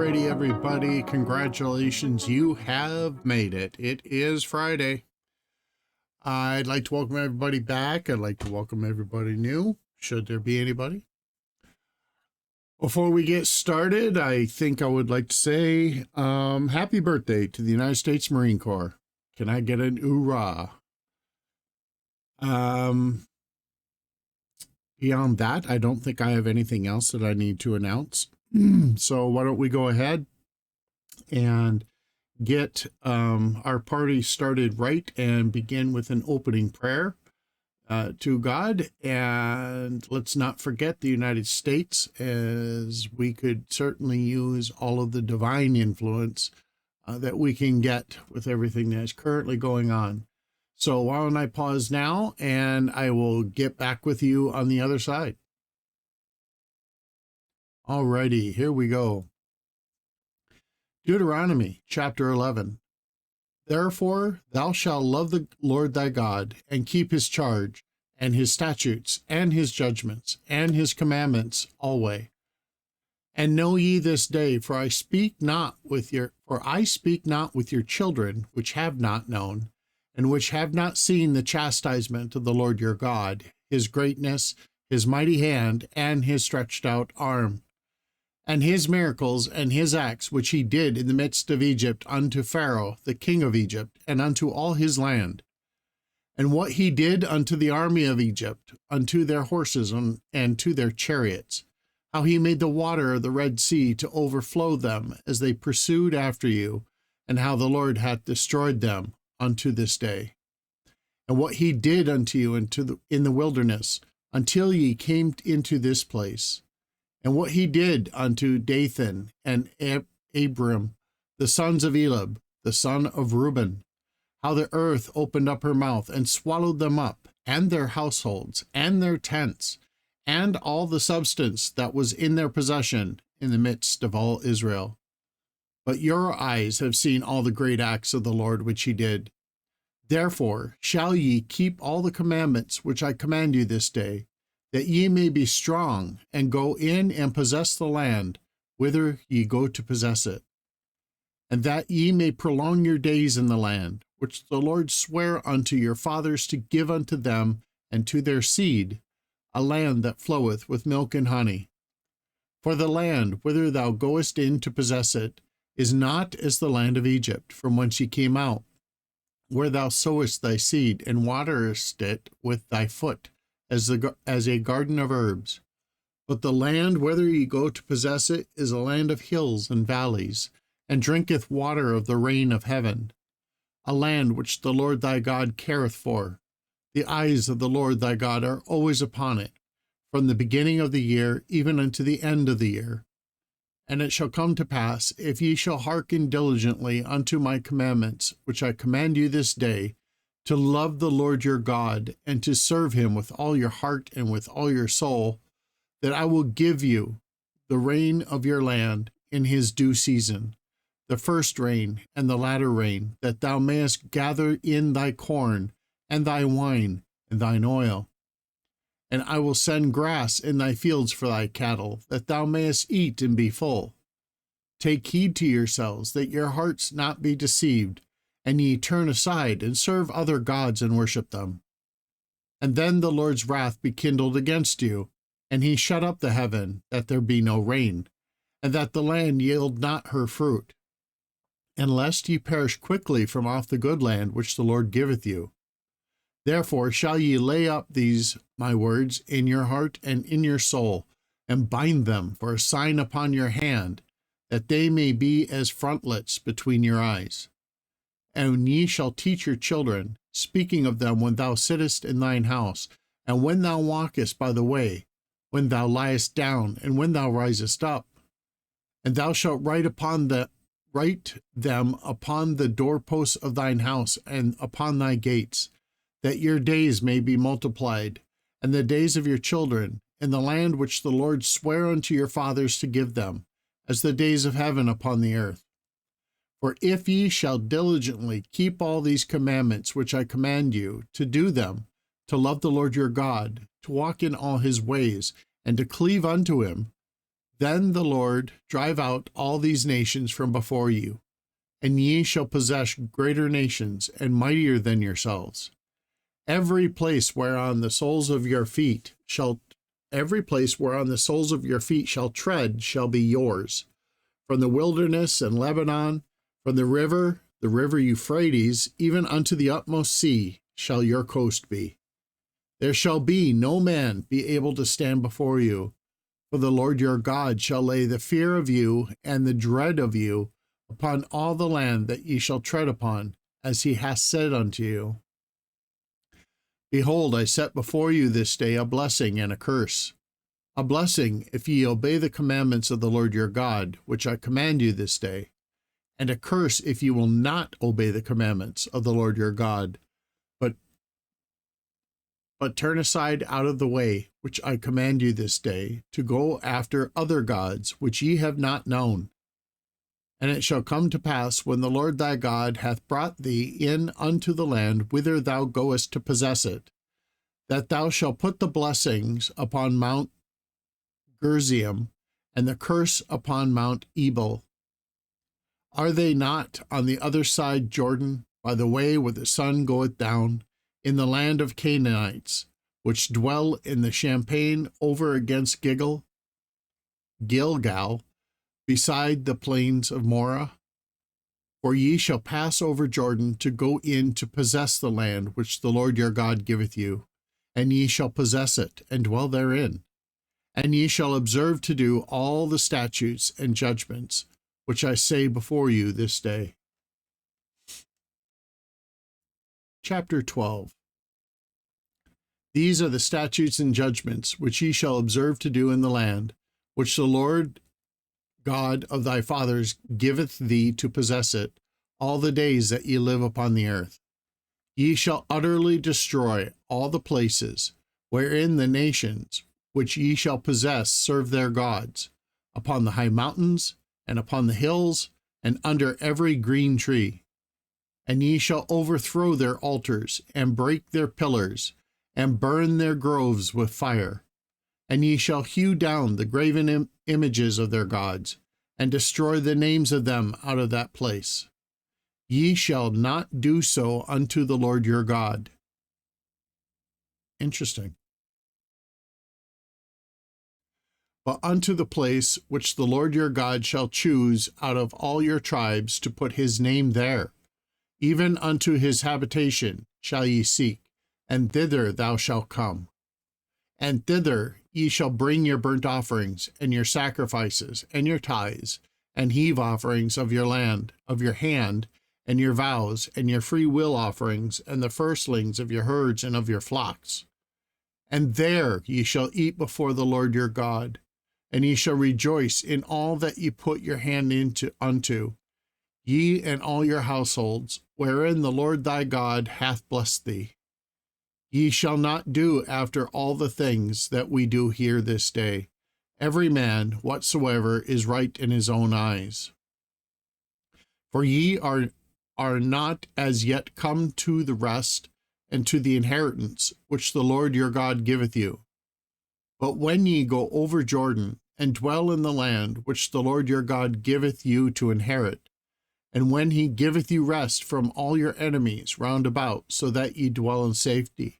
Alrighty, everybody, congratulations, you have made it. It is Friday. I'd like to welcome everybody back. I'd like to welcome everybody new, should there be anybody. Before we get started, I think I would like to say happy birthday to the United States Marine Corps. Can I get an hoorah? Beyond that, I don't think I have anything else that I need to announce. So why don't we go ahead and get our party started right and begin with an opening prayer to God. And let's not forget the United States, as we could certainly use all of the divine influence that we can get with everything that's currently going on. So why don't I pause now, and I will get back with you on the other side. Alrighty, here we go. Deuteronomy chapter 11. Therefore thou shalt love the Lord thy God, and keep his charge, and his statutes, and his judgments, and his commandments always. And know ye this day, for I speak not with your children, which have not known, and which have not seen the chastisement of the Lord your God, his greatness, his mighty hand, and his stretched out arm, and his miracles and his acts which he did in the midst of Egypt unto Pharaoh the king of Egypt, and unto all his land, and what he did unto the army of Egypt, unto their horses and to their chariots, how he made the water of the Red Sea to overflow them as they pursued after you, and how the Lord hath destroyed them unto this day, and what he did unto you in the wilderness until ye came into this place, and what he did unto Dathan and Abiram, the sons of Elab, the son of Reuben, how the earth opened up her mouth and swallowed them up, and their households, and their tents, and all the substance that was in their possession in the midst of all Israel. But your eyes have seen all the great acts of the Lord which he did. Therefore shall ye keep all the commandments which I command you this day, that ye may be strong, and go in and possess the land, whither ye go to possess it, and that ye may prolong your days in the land, which the Lord sware unto your fathers to give unto them and to their seed, a land that floweth with milk and honey. For the land whither thou goest in to possess it is not as the land of Egypt, from whence ye came out, where thou sowest thy seed, and waterest it with thy foot, as a garden of herbs. But the land whither ye go to possess it is a land of hills and valleys, and drinketh water of the rain of heaven, a land which the Lord thy God careth for. The eyes of the Lord thy God are always upon it, from the beginning of the year even unto the end of the year. And it shall come to pass, if ye shall hearken diligently unto my commandments, which I command you this day, to love the Lord your God, and to serve him with all your heart and with all your soul, that I will give you the rain of your land in his due season, the first rain and the latter rain, that thou mayest gather in thy corn, and thy wine, and thine oil. And I will send grass in thy fields for thy cattle, that thou mayest eat and be full. Take heed to yourselves, that your hearts not be deceived, and ye turn aside and serve other gods and worship them. And then the Lord's wrath be kindled against you, and he shut up the heaven, that there be no rain, and that the land yield not her fruit, and lest ye perish quickly from off the good land which the Lord giveth you. Therefore shall ye lay up these my words in your heart and in your soul, and bind them for a sign upon your hand, that they may be as frontlets between your eyes. And ye shall teach your children, speaking of them when thou sittest in thine house, and when thou walkest by the way, when thou liest down, and when thou risest up. And thou shalt write them upon the doorposts of thine house and upon thy gates, that your days may be multiplied, and the days of your children, in the land which the Lord sware unto your fathers to give them, as the days of heaven upon the earth. For if ye shall diligently keep all these commandments which I command you, to do them, to love the Lord your God, to walk in all his ways, and to cleave unto him, Then the Lord drive out all these nations from before you, and ye shall possess greater nations and mightier than yourselves. Every place whereon the soles of your feet shall tread shall be yours. From the wilderness and Lebanon, from the river Euphrates, even unto the utmost sea shall your coast be. There shall be no man be able to stand before you, for the Lord your God shall lay the fear of you and the dread of you upon all the land that ye shall tread upon, as he hath said unto you. Behold, I set before you this day a blessing and a curse. A blessing, if ye obey the commandments of the Lord your God, which I command you this day, and a curse if ye will not obey the commandments of the Lord your God, but turn aside out of the way, which I command you this day, to go after other gods, which ye have not known. And it shall come to pass, when the Lord thy God hath brought thee in unto the land whither thou goest to possess it, that thou shalt put the blessings upon Mount Gerizim, and the curse upon Mount Ebal. Are they not on the other side Jordan, by the way where the sun goeth down, in the land of Canaanites, which dwell in the champaign over against Gilgal, beside the plains of Morah? For ye shall pass over Jordan to go in to possess the land which the Lord your God giveth you, and ye shall possess it, and dwell therein. And ye shall observe to do all the statutes and judgments which I say before you this day. Chapter 12. These are the statutes and judgments which ye shall observe to do in the land, which the Lord God of thy fathers giveth thee to possess it, all the days that ye live upon the earth. Ye shall utterly destroy all the places wherein the nations which ye shall possess serve their gods, upon the high mountains, and upon the hills, and under every green tree. And ye shall overthrow their altars, and break their pillars, and burn their groves with fire. And ye shall hew down the graven images of their gods, and destroy the names of them out of that place. Ye shall not do so unto the Lord your God. Interesting. But unto the place which the Lord your God shall choose out of all your tribes to put his name there, even unto his habitation shall ye seek, and thither thou shalt come. And thither ye shall bring your burnt offerings, and your sacrifices, and your tithes, and heave offerings of your land, of your hand, and your vows, and your free will offerings, and the firstlings of your herds and of your flocks. And there ye shall eat before the Lord your God, and ye shall rejoice in all that ye put your hand unto, ye and all your households, wherein the Lord thy God hath blessed thee. Ye shall not do after all the things that we do here this day, every man whatsoever is right in his own eyes. For ye are not as yet come to the rest and to the inheritance which the Lord your God giveth you. But when ye go over Jordan, and dwell in the land which the Lord your God giveth you to inherit, and when he giveth you rest from all your enemies round about, so that ye dwell in safety,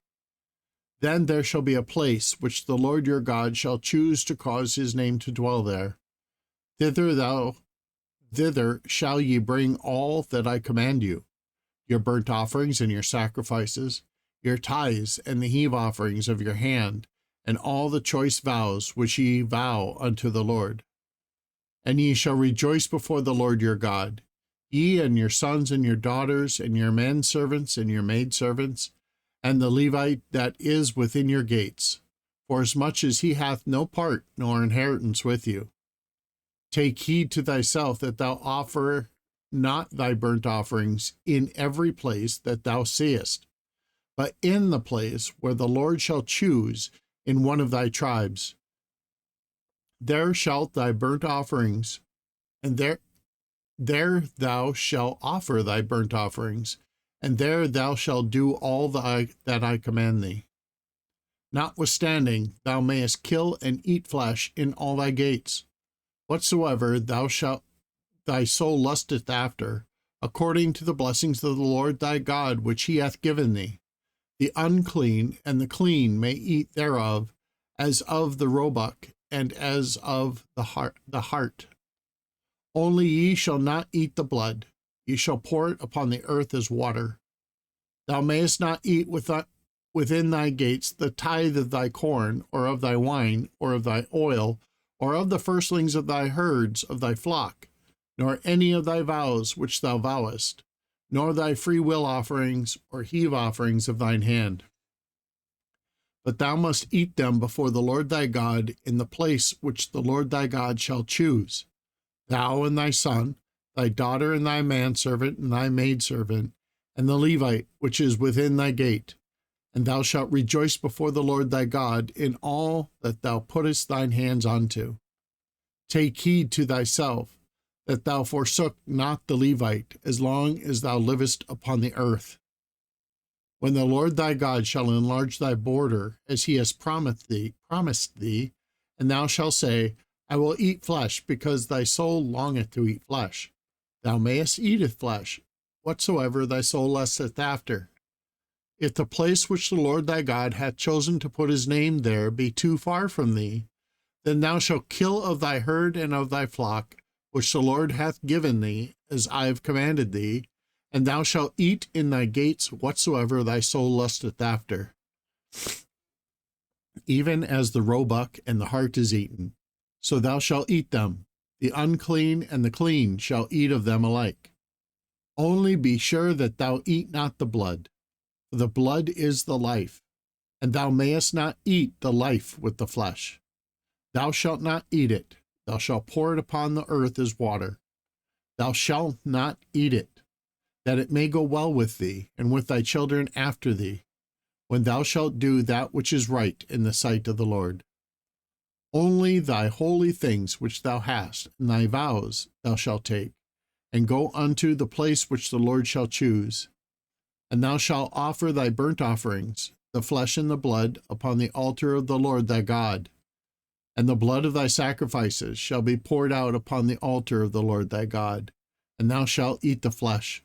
then there shall be a place which the Lord your God shall choose to cause his name to dwell there. Thither shall ye bring all that I command you, your burnt offerings and your sacrifices, your tithes and the heave offerings of your hand, and all the choice vows which ye vow unto the Lord. And ye shall rejoice before the Lord your God, ye and your sons and your daughters, and your men servants and your maidservants, and the Levite that is within your gates, forasmuch as he hath no part nor inheritance with you. Take heed to thyself that thou offer not thy burnt offerings in every place that thou seest, but in the place where the Lord shall choose in one of thy tribes. There shalt thy burnt offerings, and there thou shalt offer thy burnt offerings, and there thou shalt do all that I command thee. Notwithstanding, thou mayest kill and eat flesh in all thy gates. whatsoever thy soul lusteth after, according to the blessings of the Lord thy God, which he hath given thee. The unclean and the clean may eat thereof, as of the roebuck, and as of the hart. Only ye shall not eat the blood, ye shall pour it upon the earth as water. Thou mayest not eat within thy gates the tithe of thy corn, or of thy wine, or of thy oil, or of the firstlings of thy herds of thy flock, nor any of thy vows which thou vowest, nor thy free will offerings or heave offerings of thine hand. But thou must eat them before the Lord thy God in the place which the Lord thy God shall choose. Thou and thy son, thy daughter and thy manservant and thy maidservant, and the Levite which is within thy gate. And thou shalt rejoice before the Lord thy God in all that thou puttest thine hands unto. Take heed to thyself, that thou forsook not the Levite, as long as thou livest upon the earth. When the Lord thy God shall enlarge thy border, as he has promised thee, and thou shalt say, I will eat flesh, because thy soul longeth to eat flesh. Thou mayest eat flesh, whatsoever thy soul lusteth after. If the place which the Lord thy God hath chosen to put his name there be too far from thee, then thou shalt kill of thy herd and of thy flock, which the Lord hath given thee, as I have commanded thee, and thou shalt eat in thy gates whatsoever thy soul lusteth after, even as the roebuck and the hart is eaten. So thou shalt eat them. The unclean and the clean shall eat of them alike. Only be sure that thou eat not the blood, for the blood is the life, and thou mayest not eat the life with the flesh. Thou shalt not eat it. Thou shalt pour it upon the earth as water. Thou shalt not eat it, that it may go well with thee, and with thy children after thee, when thou shalt do that which is right in the sight of the Lord. Only thy holy things which thou hast, and thy vows thou shalt take, and go unto the place which the Lord shall choose. And thou shalt offer thy burnt offerings, the flesh and the blood, upon the altar of the Lord thy God. And the blood of thy sacrifices shall be poured out upon the altar of the Lord thy God, and thou shalt eat the flesh.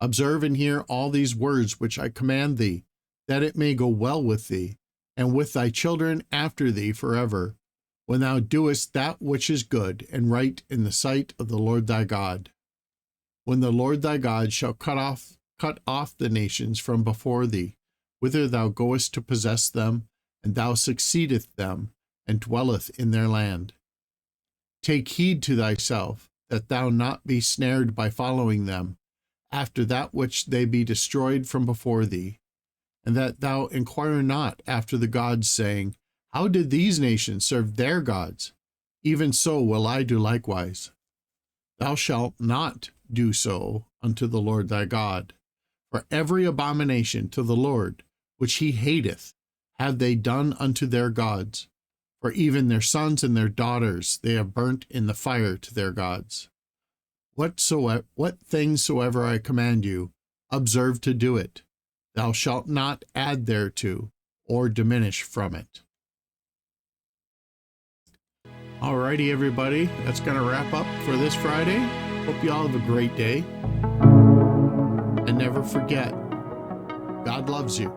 Observe and hear all these words which I command thee, that it may go well with thee, and with thy children after thee forever, when thou doest that which is good and right in the sight of the Lord thy God. When the Lord thy God shall cut off the nations from before thee, whither thou goest to possess them, and thou succeedeth them, and dwelleth in their land. Take heed to thyself, that thou not be snared by following them, after that which they be destroyed from before thee, and that thou inquire not after the gods, saying, How did these nations serve their gods? Even so will I do likewise. Thou shalt not do so unto the Lord thy God. For every abomination to the Lord, which he hateth, have they done unto their gods. For even their sons and their daughters they have burnt in the fire to their gods. What things soever I command you, observe to do it. Thou shalt not add thereto, or diminish from it. Alrighty, everybody, that's going to wrap up for this Friday. Hope you all have a great day. And never forget, God loves you.